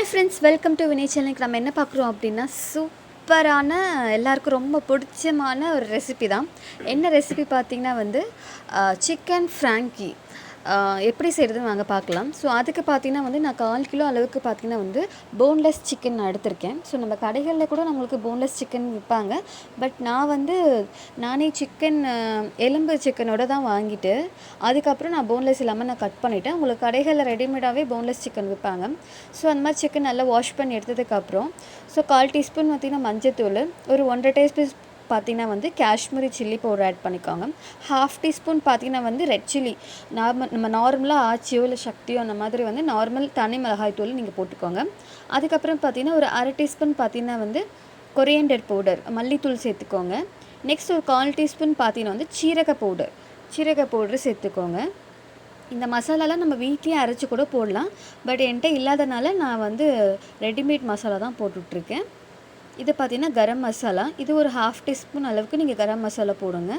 Hi friends, welcome to Vinay சேனலுக்கு. நம்ம என்ன பார்க்குறோம் அப்படின்னா, சூப்பரான எல்லாருக்கும் ரொம்ப பிடிச்சமான ஒரு ரெசிபி தான். என்ன ரெசிபி பார்த்திங்கன்னா சிக்கன் ஃப்ராங்கி எப்படி செய்கிறதுன்னு வாங்க பார்க்கலாம். ஸோ அதுக்கு பார்த்திங்கன்னா நான் 1/4 கிலோ அளவுக்கு பார்த்திங்கன்னா போன்லெஸ் சிக்கன் நான் எடுத்திருக்கேன். ஸோ நம்ம கடைகளில் கூட நம்மளுக்கு போன்லெஸ் சிக்கன் விற்பாங்க. பட் நான் நானே சிக்கன் எலும்பு சிக்கனோட தான் வாங்கிட்டு அதுக்கப்புறம் நான் போன்லெஸ் இல்லாமல் நான் கட் பண்ணிவிட்டேன். உங்களுக்கு கடைகளில் ரெடிமேடாகவே போன்லெஸ் சிக்கன் விற்பாங்க. ஸோ அந்த மாதிரி சிக்கன் நல்லா வாஷ் பண்ணி எடுத்ததுக்கப்புறம் ஸோ 1/4 டீஸ்பூன் பார்த்திங்கன்னா மஞ்சத்தூள், ஒரு 1.5 டீஸ்பூன் பார்த்திங்கன்னா காஷ்மீரி சில்லி பவுடர் ஆட் பண்ணிக்கோங்க. 1/2 டீஸ்பூன் பார்த்திங்கன்னா ரெட் சில்லி, நம்ம நார்மலாக ஆச்சியோ இல்லை சக்தியோ அந்த மாதிரி நார்மல் தனி மிளகாய் தூள் நீங்கள் போட்டுக்கோங்க. அதுக்கப்புறம் பார்த்திங்கன்னா ஒரு 1/2 டீஸ்பூன் பார்த்திங்கன்னா கொரியண்டர் பவுடர், மல்லித்தூள் சேர்த்துக்கோங்க. நெக்ஸ்ட் ஒரு 1/4 டீஸ்பூன் பார்த்திங்கன்னா சீரக பவுடர் சேர்த்துக்கோங்க. இந்த மசாலாலாம் நம்ம வீட்லேயே அரைச்சி கூட போடலாம். பட் என்கிட்ட இல்லாதனால நான் ரெடிமேட் மசாலா தான் போட்டுட்ருக்கேன். இது பார்த்திங்கன்னா கரம் மசாலா, இது ஒரு 1/2 டீஸ்பூன் அளவுக்கு நீங்கள் கரம் மசாலா போடுங்க.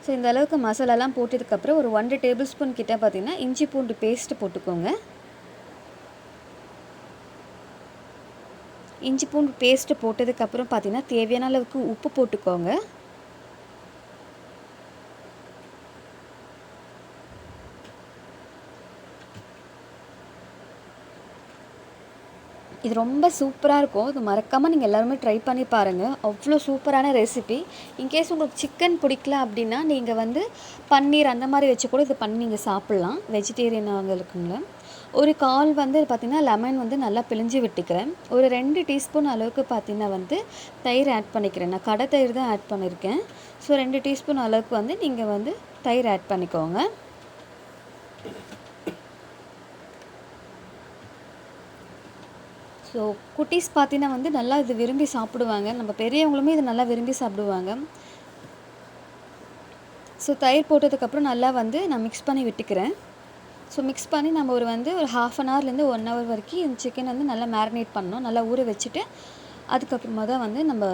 ஸோ இந்த அளவுக்கு மசாலாலாம் போட்டதுக்கப்புறம் ஒரு 1 டேபிள் ஸ்பூன் கிட்ட பார்த்திங்கன்னா இஞ்சி பூண்டு பேஸ்ட்டு போட்டுக்கோங்க. இஞ்சி பூண்டு பேஸ்ட்டு போட்டதுக்கப்புறம் பார்த்திங்கன்னா தேவையான அளவுக்கு உப்பு போட்டுக்கோங்க. இது ரொம்ப சூப்பராக இருக்கும். இது மறக்காமல் நீங்கள் எல்லாருமே ட்ரை பண்ணி பாருங்கள். அவ்வளோ சூப்பரான ரெசிபி. இன்கேஸ் உங்களுக்கு சிக்கன் பிடிக்கல அப்படின்னா நீங்கள் பன்னீர் அந்த மாதிரி வச்சு கூட இது பண்ணி நீங்கள் சாப்பிட்லாம். வெஜிடேரியனாகளுக்குங்கள ஒரு கால் பார்த்திங்கன்னா லெமன் நல்லா பிழிஞ்சு விட்டுக்கிறேன். ஒரு 2 டீஸ்பூன் அளவுக்கு பார்த்திங்கன்னா தயிர் ஆட் பண்ணிக்கிறேன். நான் கடை தயிர் தான் ஆட் பண்ணியிருக்கேன். ஸோ 2 டீஸ்பூன் அளவுக்கு நீங்கள் தயிர் ஆட் பண்ணிக்கோங்க. ஸோ குட்டீஸ் பார்த்தீங்கன்னா நல்லா இது விரும்பி சாப்பிடுவாங்க. நம்ம பெரியவங்களுமே இது நல்லா விரும்பி சாப்பிடுவாங்க. ஸோ தயிர் போட்டதுக்கப்புறம் நல்லா நான் மிக்ஸ் பண்ணி விட்டுக்கிறேன். ஸோ மிக்ஸ் பண்ணி நம்ம ஒரு 1/2 அன் ஹவர்லேருந்து 1 ஹவர் வரைக்கும் இந்த சிக்கன் நல்லா மேரினேட் பண்ணணும். நல்லா ஊற வச்சுட்டு அதுக்கப்புறமா தான் நம்ம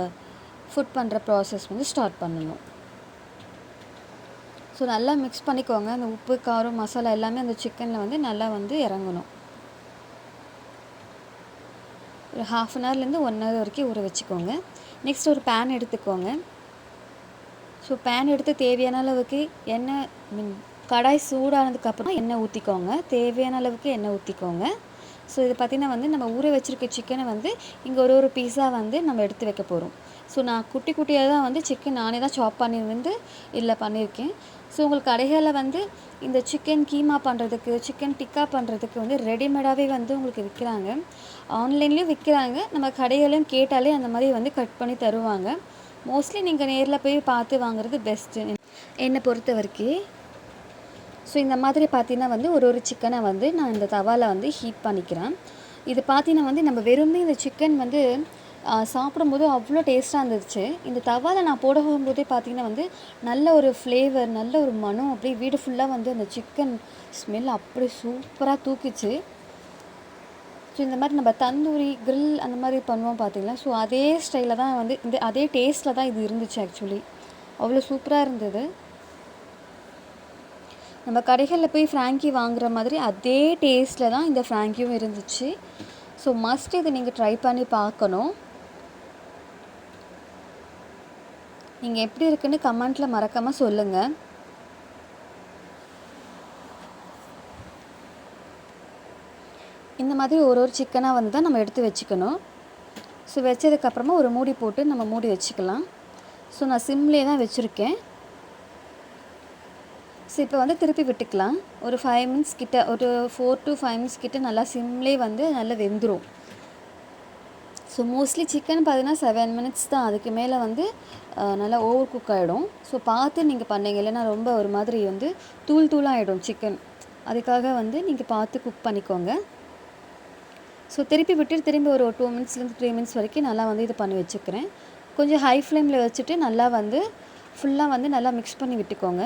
ஃபுட் பண்ணுற ப்ராசஸ் ஸ்டார்ட் பண்ணணும். ஸோ நல்லா மிக்ஸ் பண்ணிக்கோங்க. அந்த உப்பு, காரம், மசாலா எல்லாமே அந்த சிக்கனில் நல்லா இறங்கணும். ஒரு 1/2 அன் ஹவர்லேருந்து 1 ஹவர் வரைக்கும் ஊற வச்சுக்கோங்க. நெக்ஸ்ட் ஒரு பேன் எடுத்துக்கோங்க. ஸோ பேன் எடுத்து தேவையான அளவுக்கு எண்ணெய், கடாய் சூடானதுக்கப்புறம் எண்ணெய் ஊற்றிக்கோங்க. தேவையான அளவுக்கு எண்ணெய் ஊற்றிக்கோங்க. ஸோ இது பார்த்திங்கன்னா நம்ம ஊற வச்சுருக்க சிக்கனை இங்கே ஒரு பீஸாக நம்ம எடுத்து வைக்க போகிறோம். ஸோ நான் குட்டி குட்டியாக தான் சிக்கன் நானே தான் சாப் பண்ணி இதில் பண்ணியிருக்கேன். ஸோ உங்களுக்கு கடைகளில் இந்த சிக்கன் கீமா பண்ணுறதுக்கு, சிக்கன் டிக்கா பண்ணுறதுக்கு ரெடிமேடாகவே உங்களுக்கு விற்கிறாங்க. ஆன்லைன்லேயும் விற்கிறாங்க. நம்ம கடைகளையும் கேட்டாலே அந்த மாதிரி கட் பண்ணி தருவாங்க. மோஸ்ட்லி நீங்கள் நேரில் போய் பார்த்து வாங்குறது பெஸ்ட்டு என்னை பொறுத்த வரைக்கும். ஸோ இந்த மாதிரி பார்த்தீங்கன்னா ஒரு சிக்கனை நான் இந்த தவாவில் ஹீட் பண்ணிக்கிறேன். இது பார்த்தீங்கன்னா நம்ம வெறுமே இந்த சிக்கன் சாப்பிடும்போது அவ்வளோ டேஸ்ட்டாக இருந்துச்சு. இந்த தவாவில் நான் போடும்போதே பார்த்திங்கன்னா நல்ல ஒரு ஃப்ளேவர், நல்ல ஒரு மனம், அப்படியே வீடு ஃபுல்லாக அந்த சிக்கன் ஸ்மெல் அப்படி சூப்பராக தூக்கிச்சு. ஸோ இந்த மாதிரி நம்ம தந்தூரி, கிரில் அந்த மாதிரி பண்ணுவோம் பார்த்திங்களா. ஸோ அதே ஸ்டைலில் தான் அதே டேஸ்ட்டில் தான் இது இருந்துச்சு. ஆக்சுவலி அவ்வளோ சூப்பராக இருந்தது. நம்ம கடைகளில் போய் ஃப்ராங்கி வாங்குகிற மாதிரி அதே டேஸ்ட்டில் தான் இந்த ஃப்ராங்கியும் இருந்துச்சு. ஸோ மஸ்ட் இதை நீங்கள் ட்ரை பண்ணி பார்க்கணும். நீங்கள் எப்படி இருக்குன்னு கமெண்ட்டில் மறக்காமல் சொல்லுங்கள். இந்த மாதிரி ஒரு சிக்கனாக தான் நம்ம எடுத்து வச்சுக்கணும். ஸோ வச்சதுக்கப்புறமா ஒரு மூடி போட்டு நம்ம மூடி வச்சுக்கலாம். ஸோ நான் சிம்லேயே தான் வச்சுருக்கேன். ஸோ இப்போ திருப்பி விட்டுக்கலாம். ஒரு 5 மினிட்ஸ் கிட்ட, ஒரு 4 to 5 மினிட்ஸ் கிட்ட நல்லா சிம்லேயே நல்லா வெந்துடும். ஸோ மோஸ்ட்லி சிக்கன் பார்த்தீங்கன்னா 7 மினிட்ஸ் தான். அதுக்கு மேலே நல்லா ஓவர் குக் ஆகிடும். ஸோ பார்த்து நீங்கள் பண்ணீங்க, இல்லைன்னா ரொம்ப ஒரு மாதிரி தூளாக ஆகிடும் சிக்கன். அதுக்காக நீங்கள் பார்த்து குக் பண்ணிக்கோங்க. ஸோ திருப்பி விட்டு திரும்பி ஒரு 2 மினிட்ஸ்லேருந்து 3 மினிட்ஸ் வரைக்கும் நல்லா இது பண்ணி வச்சுக்கிறேன். கொஞ்சம் ஹை ஃப்ளேமில் வச்சுட்டு நல்லா ஃபுல்லாக நல்லா மிக்ஸ் பண்ணி விட்டுக்கோங்க.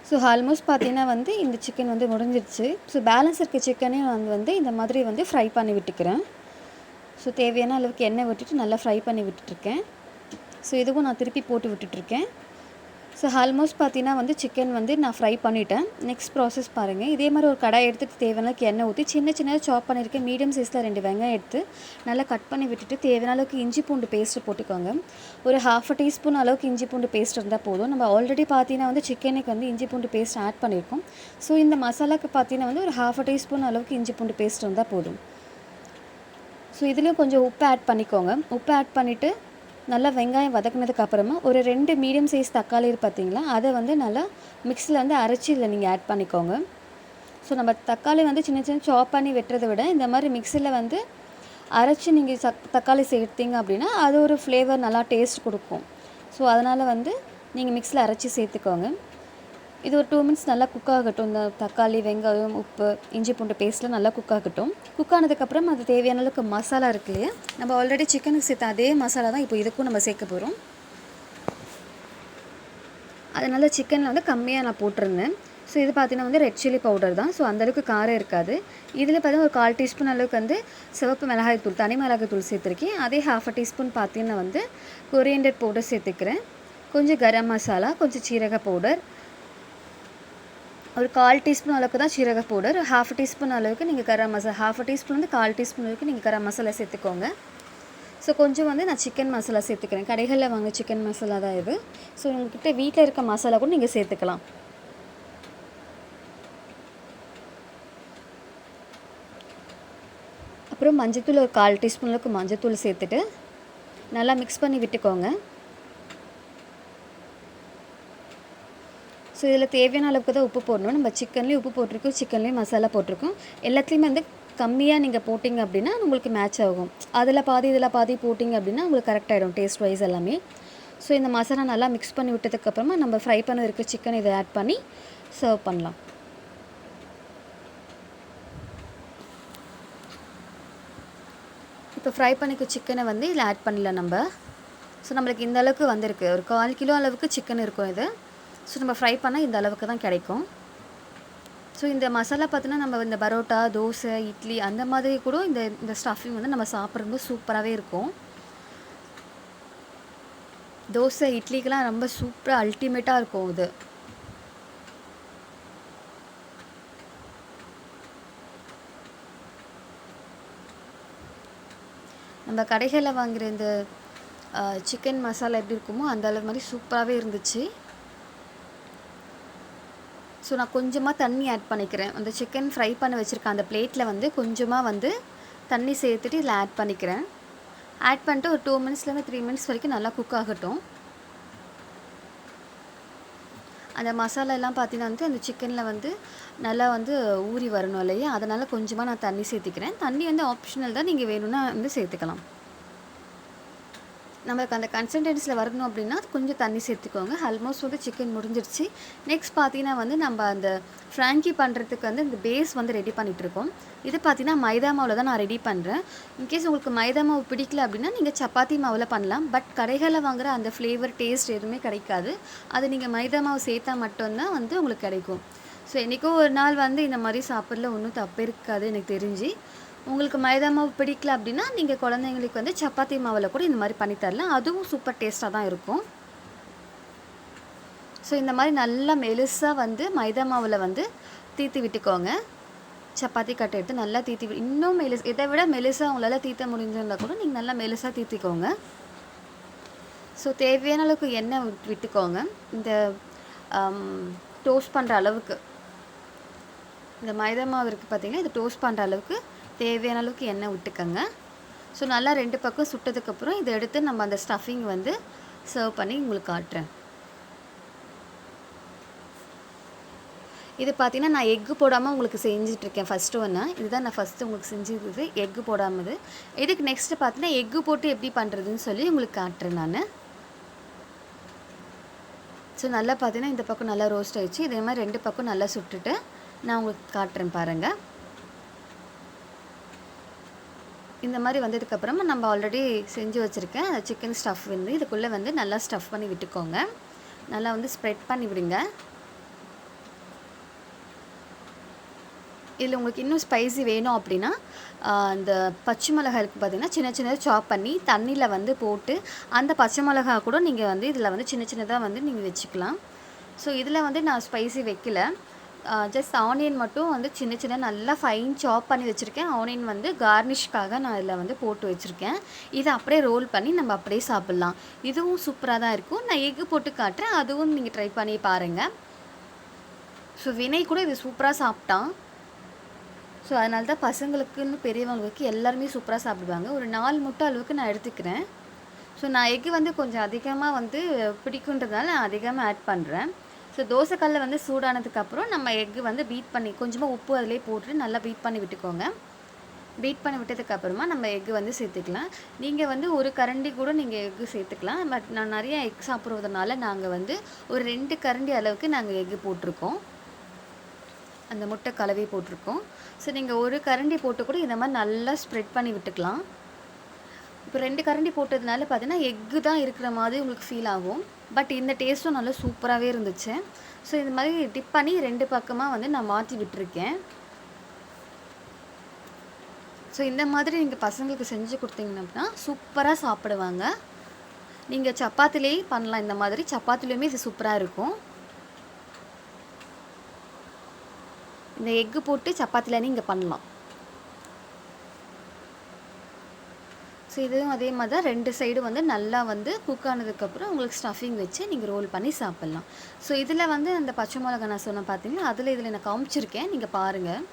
ஸோ ஆல்மோஸ்ட் பார்த்தீங்கன்னா இந்த சிக்கன் முடிஞ்சிருச்சு. ஸோ பேலன்ஸ் இருக்க சிக்கனையும் இந்த மாதிரி ஃப்ரை பண்ணி விட்டுக்கிறேன். ஸோ தேவையான அளவுக்கு எண்ணெய் விட்டுட்டு நல்லா ஃப்ரை பண்ணி விட்டுட்ருக்கேன். ஸோ இதுவும் நான் திருப்பி போட்டு விட்டுட்ருக்கேன். ஸோ ஆல்மோஸ்ட் பார்த்தீங்கன்னா வந்து சிக்கன் வந்து நான் ஃப்ரை பண்ணிட்டேன். நெக்ஸ்ட் ப்ராசஸ் பாருங்கள். இதே மாதிரி ஒரு கடாய் எடுத்துட்டு தேவையான அளவுக்கு எண்ணெய் ஊற்றி சின்ன சின்னதாக சாப் பண்ணியிருக்கேன். மீடியம் சைஸில் 2 வெங்காயம் எடுத்து நல்லா கட் பண்ணி விட்டுட்டு தேவையான அளவுக்கு இஞ்சி பூண்டு பேஸ்ட்டு போட்டுக்கோங்க. ஒரு 1/2 டீஸ்பூன் அளவுக்கு இஞ்சி பூண்டு பேஸ்ட் இருந்தால் போதும். நம்ம ஆல்ரெடி பார்த்தீங்கன்னா வந்து சிக்கனுக்கு வந்து இஞ்சி பூண்டு பேஸ்ட் ஆட் பண்ணியிருக்கோம். ஸோ இந்த மசாலாவுக்கு பார்த்தீங்கன்னா வந்து ஒரு 1/2 டீஸ்பூன் அளவுக்கு இஞ்சி பூண்டு பேஸ்ட் இருந்தால் போதும். ஸோ இதுலேயும் கொஞ்சம் உப்பு ஆட் பண்ணிக்கோங்க. உப்பு ஆட் பண்ணிவிட்டு நல்லா வெங்காயம் வதக்குனதுக்கப்புறமா ஒரு 2 மீடியம் சைஸ் தக்காளி பார்த்தீங்களா, அதை வந்து நல்லா மிக்ஸியில் வந்து அரைச்சி இதில் நீங்கள் ஆட் பண்ணிக்கோங்க. ஸோ நம்ம தக்காளி வந்து சின்ன சின்ன சாப் பண்ணி வெட்டுறதை விட இந்த மாதிரி மிக்ஸியில் வந்து அரைச்சி நீங்கள் தக்காளி சேர்த்தீங்க அப்படின்னா அது ஒரு ஃப்ளேவர் நல்லா டேஸ்ட் கொடுக்கும். ஸோ அதனால் வந்து நீங்கள் மிக்ஸியில் அரைச்சி சேர்த்துக்கோங்க. இது ஒரு 2 மினிட்ஸ் நல்லா குக் ஆகட்டும். இந்த தக்காளி, வெங்காயம், உப்பு, இஞ்சி பூண்டு பேஸ்ட்டில் நல்லா குக் ஆகட்டும். குக் ஆனதுக்கப்புறம் அது தேவையான அளவுக்கு மசாலா இருக்கு இல்லையா, நம்ம ஆல்ரெடி சிக்கனுக்கு சேர்த்த அதே மசாலா தான் இப்போ இதுக்கும் நம்ம சேர்க்க போகிறோம். அதனால் சிக்கனில் வந்து கம்மியாக நான் போட்டிருந்தேன். ஸோ இது பார்த்தீங்கன்னா வந்து ரெட் சில்லி பவுடர் தான். ஸோ அந்தளவுக்கு காரம் இருக்காது. இதில் பார்த்தீங்கன்னா ஒரு 1/4 டீஸ்பூன் அளவுக்கு வந்து சிவப்பு மிளகாய் தூள், தனி மிளகாய் தூள் சேர்த்துருக்கேன். அதே 1/2 டீஸ்பூன் பார்த்தீங்கன்னா வந்து கொரியண்டர் பவுடர் சேர்த்துக்கிறேன். கொஞ்சம் கரம் மசாலா, கொஞ்சம் சீரக பவுடர், ஒரு 1/4 டீஸ்பூன் அளவுக்கு தான் சீரக பவுடர், 1/2 டீஸ்பூன் அளவுக்கு நீங்கள் கரம் மசாலா, 1/2 டீஸ்பூன் வந்து 1/4 டீஸ்பூன் அளவுக்கு நீங்கள் கரம் மசாலா சேர்த்துக்கோங்க. ஸோ கொஞ்சம் வந்து நான் சிக்கன் மசாலா சேர்த்துக்கிறேன். கடைகளில் வாங்க சிக்கன் மசாலா தான் இது. ஸோ உங்கள்கிட்ட வீட்டில் இருக்க மசாலா கூட நீங்கள் சேர்த்துக்கலாம். அப்புறம் மஞ்சத்தூள் ஒரு 1/4 டீஸ்பூன் அளவுக்கு மஞ்சத்தூள் சேர்த்துட்டு நல்லா மிக்ஸ் பண்ணி விட்டுக்கோங்க. ஸோ இதில் தேவையான அளவுக்கு தான் உப்பு போடணும். நம்ம சிக்கன்லேயும் உப்பு போட்டிருக்கோம், சிக்கன்லேயும் மசாலா போட்டிருக்கோம். எல்லாத்துலேயுமே வந்து கம்மியாக நீங்கள் போட்டிங்க அப்படின்னா உங்களுக்கு மேட்ச் ஆகும். அதில் பாதி இதில் பாதி போட்டிங்க அப்படின்னா உங்களுக்கு கரெக்டாகிடும் டேஸ்ட் வைஸ் எல்லாமே. ஸோ இந்த மசாலா நல்லா மிக்ஸ் பண்ணி விட்டதுக்கப்புறமா நம்ம ஃப்ரை பண்ண இருக்க சிக்கன் இதை ஆட் பண்ணி சர்வ் பண்ணலாம். இப்போ ஃப்ரை பண்ணிக்க சிக்கனை வந்து இதில் ஆட் பண்ணலாம் நம்ம. ஸோ நம்மளுக்கு இந்த அளவுக்கு வந்திருக்கு. ஒரு 1/4 கிலோ அளவுக்கு சிக்கன் இருக்கும் இது. ஸோ நம்ம ஃப்ரை பண்ணால் இந்த அளவுக்கு தான் கிடைக்கும். ஸோ இந்த மசாலா பார்த்தீங்கன்னா நம்ம இந்த பரோட்டா, தோசை, இட்லி அந்த மாதிரி கூட இந்த ஸ்டஃபிங் வந்து நம்ம சாப்பிட்றது சூப்பராகவே இருக்கும். தோசை, இட்லிக்கெலாம் ரொம்ப சூப்பராக அல்டிமேட்டாக இருக்கும் இது. நம்ம கடைகளில் வாங்குகிற இந்த சிக்கன் மசாலா எப்படி இருக்குமோ அந்த அளவு மாதிரி சூப்பராகவே இருந்துச்சு. ஸோ நான் கொஞ்சமாக தண்ணி ஆட் பண்ணிக்கிறேன். அந்த சிக்கன் ஃப்ரை பண்ண வச்சுருக்கேன் அந்த பிளேட்டில் வந்து கொஞ்சமாக வந்து தண்ணி சேர்த்துட்டு இதில் ஆட் பண்ணிக்கிறேன். ஆட் பண்ணிட்டு ஒரு 2 மினிட்ஸ்லேருந்து 3 மினிட்ஸ் வரைக்கும் நல்லா குக் ஆகட்டும். அந்த மசாலா எல்லாம் பார்த்தீங்கன்னா வந்து அந்த சிக்கனில் வந்து நல்லா வந்து ஊறி வரணும் இல்லையா, அதனால் கொஞ்சமாக நான் தண்ணி சேர்த்துக்கிறேன். தண்ணி வந்து ஆப்ஷனல் தான், நீங்கள் வேணும்னா வந்து சேர்த்துக்கலாம். நமக்கு அந்த கன்சிஸ்டன்சியில் வரணும் அப்படின்னா கொஞ்சம் தண்ணி சேர்த்துக்கோங்க. ஆல்மோஸ்ட் வந்து சிக்கன் முடிஞ்சிருச்சு. நெக்ஸ்ட் பார்த்தீங்கன்னா வந்து நம்ம அந்த ஃப்ராங்கி பண்ணுறதுக்கு வந்து இந்த பேஸ் வந்து ரெடி பண்ணிகிட்ருக்கோம். இது பார்த்தீங்கன்னா மைதா மாவில் தான் நான் ரெடி பண்ணுறேன். இன்கேஸ் உங்களுக்கு மைதா மாவு பிடிக்கல அப்படின்னா நீங்கள் சப்பாத்தி மாவில் பண்ணலாம். பட் கடைகளில் வாங்குகிற அந்த ஃப்ளேவர் டேஸ்ட் எதுவுமே கிடைக்காது. அது நீங்கள் மைதா மாவு சேர்த்தா மட்டும்தான் வந்து உங்களுக்கு கிடைக்கும். ஸோ என்றைக்கோ ஒரு நாள் வந்து இந்த மாதிரி சாப்பிட்றதுல ஒன்றும் தப்பு இருக்காது எனக்கு தெரிஞ்சு. உங்களுக்கு மைதா மாவு பிடிக்கல அப்படின்னா நீங்கள் குழந்தைங்களுக்கு வந்து சப்பாத்தி மாவில் கூட இந்த மாதிரி பண்ணித்தரலாம். அதுவும் சூப்பர் டேஸ்ட்டாக தான் இருக்கும். ஸோ இந்த மாதிரி நல்லா மெலிசாக வந்து மைதா மாவில் வந்து தீத்தி விட்டுக்கோங்க. சப்பாத்தி கட்டை எடுத்து நல்லா தீத்தி இன்னும் இதை விட மெலிசாக உங்களால் தீத்த முடிஞ்சிருந்தால் கூட நீங்கள் நல்லா மெலிசாக தீத்திக்கோங்க. ஸோ தேவையான அளவுக்கு எண்ணெய் விட்டுக்கோங்க. இந்த டோஸ்ட் பண்ணுற அளவுக்கு இந்த மைதா மாவு இருக்குது பார்த்தீங்கன்னா, இது டோஸ்ட் பண்ணுற அளவுக்கு தேவையான அளவுக்கு எண்ணெய் விட்டுக்கோங்க. ஸோ நல்லா 2 பக்கம் சுட்டதுக்கப்புறம் இதை எடுத்து நம்ம அந்த ஸ்டஃபிங் வந்து சர்வ் பண்ணி உங்களுக்கு காட்டுறேன். இது பார்த்தீங்கன்னா நான் எக்கு போடாமல் உங்களுக்கு செஞ்சிட்ருக்கேன் ஃபஸ்ட்டு ஒன்று. இதுதான் நான் ஃபஸ்ட்டு உங்களுக்கு செஞ்சது எக்கு போடாமல். இதுக்கு நெக்ஸ்ட்டு பார்த்தீங்கன்னா எக்கு போட்டு எப்படி பண்ணுறதுன்னு சொல்லி உங்களுக்கு காட்டுறேன் நான். ஸோ நல்லா பார்த்தீங்கன்னா இந்த பக்கம் நல்லா ரோஸ்ட் ஆகிடுச்சு. இதே மாதிரி 2 பக்கம் நல்லா சுட்டுட்டு நான் உங்களுக்கு காட்டுறேன் பாருங்கள். இந்த மாதிரி வந்ததுக்கப்புறமா நம்ம ஆல்ரெடி செஞ்சு வச்சுருக்கேன் சிக்கன் ஸ்டஃப் வந்து இதுக்குள்ளே வந்து நல்லா ஸ்டஃப் பண்ணி விட்டுக்கோங்க. நல்லா வந்து ஸ்ப்ரெட் பண்ணி விடுங்க. இதில் உங்களுக்கு இன்னும் ஸ்பைசி வேணும் அப்படின்னா இந்த பச்சை மிளகாய் இருக்குது பார்த்திங்கன்னா சின்ன சின்னதாக சாப் பண்ணி தண்ணியில் வந்து போட்டு அந்த பச்சை மிளகா கூட நீங்கள் வந்து இதில் வந்து சின்ன சின்னதாக வந்து நீங்கள் வச்சுக்கலாம். ஸோ இதில் வந்து நான் ஸ்பைசி வைக்கல, ஜஸ்ட் ஆனியன் மட்டும் வந்து சின்ன சின்ன நல்லா ஃபைன் சாப் பண்ணி வச்சுருக்கேன். ஆனியன் வந்து கார்னிஷ்காக நான் இதில் வந்து போட்டு வச்சுருக்கேன். இதை அப்படியே ரோல் பண்ணி நம்ம அப்படியே சாப்பிட்லாம். இதுவும் சூப்பராக தான் இருக்கும். நான் எக்கு போட்டு காட்டுறேன், அதுவும் நீங்கள் ட்ரை பண்ணி பாருங்கள். ஸோ வினய் கூட இது சூப்பராக சாப்பிட்டான். ஸோ அதனால தான் பசங்களுக்குன்னு பெரியவங்களுக்கு எல்லாருமே சூப்பராக சாப்பிடுவாங்க. ஒரு 4 முட்டை அளவுக்கு நான் எடுத்துக்கிறேன். ஸோ நான் எக்கு வந்து கொஞ்சம் அதிகமாக வந்து பிடிக்குன்றதுனால நான் அதிகமாக ஆட் பண்ணுறேன். ஸோ தோசைக்கல்ல வந்து சூடானதுக்கப்புறம் நம்ம எக்கு வந்து பீட் பண்ணி கொஞ்சமாக உப்பு அதிலே போட்டு நல்லா பீட் பண்ணி விட்டுக்கோங்க. பீட் பண்ணி விட்டதுக்கப்புறமா நம்ம எக்கு வந்து சேர்த்துக்கலாம். நீங்கள் வந்து ஒரு கரண்டி கூட நீங்கள் எக்கு சேர்த்துக்கலாம். பட் நான் நிறைய எக் சாப்பிட்றதுனால நாங்கள் வந்து ஒரு 2 கரண்டி அளவுக்கு நாங்கள் எக்கு போட்டிருக்கோம், அந்த முட்டை கலவை போட்டிருக்கோம். ஸோ நீங்கள் ஒரு கரண்டி போட்டு கூட இந்த மாதிரி நல்லா ஸ்ப்ரெட் பண்ணி விட்டுக்கலாம். இப்போ 2 கரண்டி போட்டதுனால பார்த்தீங்கன்னா எக்கு தான் இருக்கிற மாதிரி உங்களுக்கு ஃபீல் ஆகும். பட் இந்த டேஸ்ட்டும் நல்லா சூப்பராகவே இருந்துச்சு. ஸோ இந்த மாதிரி டிப் பண்ணி 2 பக்கமாக வந்து நான் மாற்றி விட்டுருக்கேன். ஸோ இந்த மாதிரி நீங்கள் பசங்களுக்கு செஞ்சு கொடுத்தீங்கன்னா சூப்பராக சாப்பிடுவாங்க. நீங்கள் சப்பாத்திலேயே பண்ணலாம், இந்த மாதிரி சப்பாத்திலையுமே இது சூப்பராக இருக்கும். இந்த எக்கு போட்டு சப்பாத்திலே நீங்கள் பண்ணலாம். ஸோ இதுவும் அதே மாதிரி தான் 2 சைடு வந்து நல்லா வந்து குக் ஆனதுக்கப்புறம் உங்களுக்கு ஸ்டஃபிங் வச்சு நீங்கள் ரோல் பண்ணி சாப்பிட்லாம். ஸோ இதில் வந்து அந்த பச்சை மிளகா நான் சொன்னேன் பார்த்தீங்கன்னா, இதில் நான் காமிச்சிருக்கேன், நீங்கள் பாருங்கள்,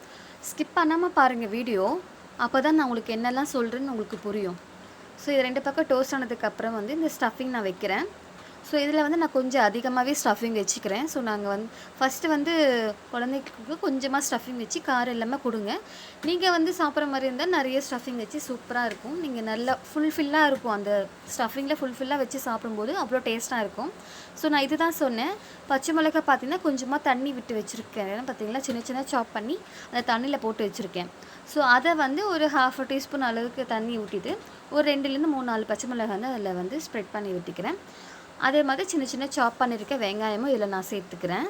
ஸ்கிப் பண்ணாமல் பாருங்கள் வீடியோ. அப்போ தான் நான் உங்களுக்கு என்னெல்லாம் சொல்கிறேன்னு உங்களுக்கு புரியும். ஸோ இது 2 பக்கம் டோஸ்ட் ஆனதுக்கப்புறம் வந்து இந்த ஸ்டஃபிங் நான் வைக்கிறேன். ஸோ இதில் வந்து நான் கொஞ்சம் அதிகமாகவே ஸ்டஃபிங் வச்சுக்கிறேன். ஸோ நாங்கள் வந்து ஃபஸ்ட்டு வந்து குழந்தைக்கு கொஞ்சமாக ஸ்டஃபிங் வச்சு காரம் இல்லாமல் கொடுங்க. நீங்கள் வந்து சாப்பிட்ற மாதிரி இருந்தால் நிறைய ஸ்டஃபிங் வச்சு சூப்பராக இருக்கும். நீங்கள் நல்லா ஃபுல்ஃபில்லாக இருக்கும், அந்த ஸ்டஃபிங்கில் ஃபுல்ஃபில்லாக வச்சு சாப்பிடும்போது அவ்வளோ டேஸ்ட்டாக இருக்கும். ஸோ நான் இது தான் சொன்னேன். பச்சை மிளகாய் பார்த்தீங்கன்னா கொஞ்சமாக தண்ணி விட்டு வச்சுருக்கேன். ஏன்னா பார்த்தீங்களா சின்ன சின்ன சாப் பண்ணி அந்த தண்ணியில் போட்டு வச்சுருக்கேன். ஸோ அதை வந்து ஒரு 1/2 டீஸ்பூன் அளவுக்கு தண்ணி ஊற்றிட்டு ஒரு 2லேருந்து 3-4 பச்சை மிளகாய் வந்து அதில் வந்து ஸ்ப்ரெட் பண்ணி விட்டுக்கிறேன். அதே மாதிரி சின்ன சின்ன சாப் பண்ணியிருக்க வெங்காயமும் இதில் நான் சேர்த்துக்கிறேன்.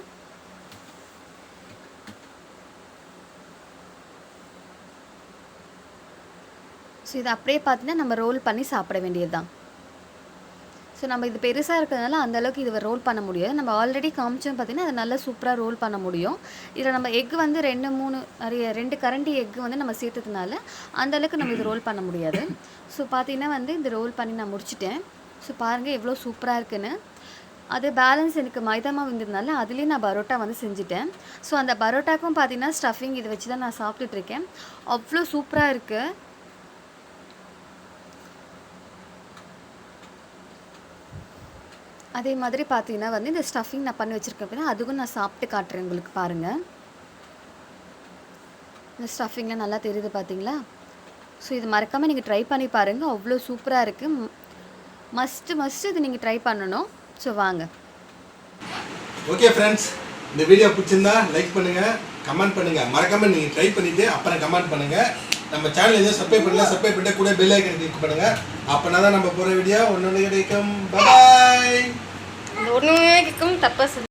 ஸோ இதை அப்படியே பார்த்தீங்கன்னா நம்ம ரோல் பண்ணி சாப்பிட வேண்டியது தான். ஸோ நம்ம இது பெருசாக இருக்கிறதுனால அந்தளவுக்கு இதை ரோல் பண்ண முடியாது. நம்ம ஆல்ரெடி காமிச்சோம் பார்த்திங்கன்னா அதை நல்லா சூப்பராக ரோல் பண்ண முடியும். இதில் நம்ம எக் வந்து 2 கரண்டி எக்கு வந்து நம்ம சேர்த்ததுனால அந்தளவுக்கு நம்ம இது ரோல் பண்ண முடியாது. ஸோ பார்த்திங்கன்னா வந்து இந்த ரோல் பண்ணி நான் முடிச்சிட்டேன். ஸோ பாருங்கள் எவ்வளோ சூப்பராக இருக்குன்னு. அது பேலன்ஸ் எனக்கு மைதா மாவு இருந்ததுனால அதுலேயும் நான் பரோட்டா வந்து செஞ்சுட்டேன். ஸோ அந்த பரோட்டாக்கும் பார்த்திங்கன்னா ஸ்டஃபிங் இதை வச்சு தான் நான் சாப்பிட்டுட்ருக்கேன். அவ்வளோ சூப்பராக இருக்குது. அதே மாதிரி பார்த்தீங்கன்னா வந்து இந்த ஸ்டஃபிங் நான் பண்ணி வச்சுருக்கேன் அப்படின்னா அதுவும் நான் சாப்பிட்டு காட்டுறேன் உங்களுக்கு. பாருங்கள், இந்த ஸ்டஃபிங்லாம் நல்லா தெரியுது பார்த்தீங்களா? ஸோ இது மறக்காமல் நீங்கள் ட்ரை பண்ணி பாருங்கள், அவ்வளோ சூப்பராக இருக்குது. மஸ்ட்டு இது நீங்கள் ட்ரை பண்ணணும். ஸோ வாங்க. ஓகே ஃப்ரெண்ட்ஸ், இந்த வீடியோ பிடிச்சிருந்தா லைக் பண்ணுங்கள், கமெண்ட் பண்ணுங்கள். மறக்காமல் நீங்கள் ட்ரை பண்ணிவிட்டு அப்புறம் கமெண்ட் பண்ணுங்கள். நம்ம சேனல் எதுவும் சப்ஸ்கிரைப் பண்ணல, சப்ஸ்கிரைப் பண்ணிட்டு கூட பெல் ஐக்கன் கிளிக் பண்ணுங்கள். அப்போனா தான் நம்ம போகிற வீடியோ ஒன்று கிடைக்கும். பாய். ஒன்று கிடைக்கும் தப்பாக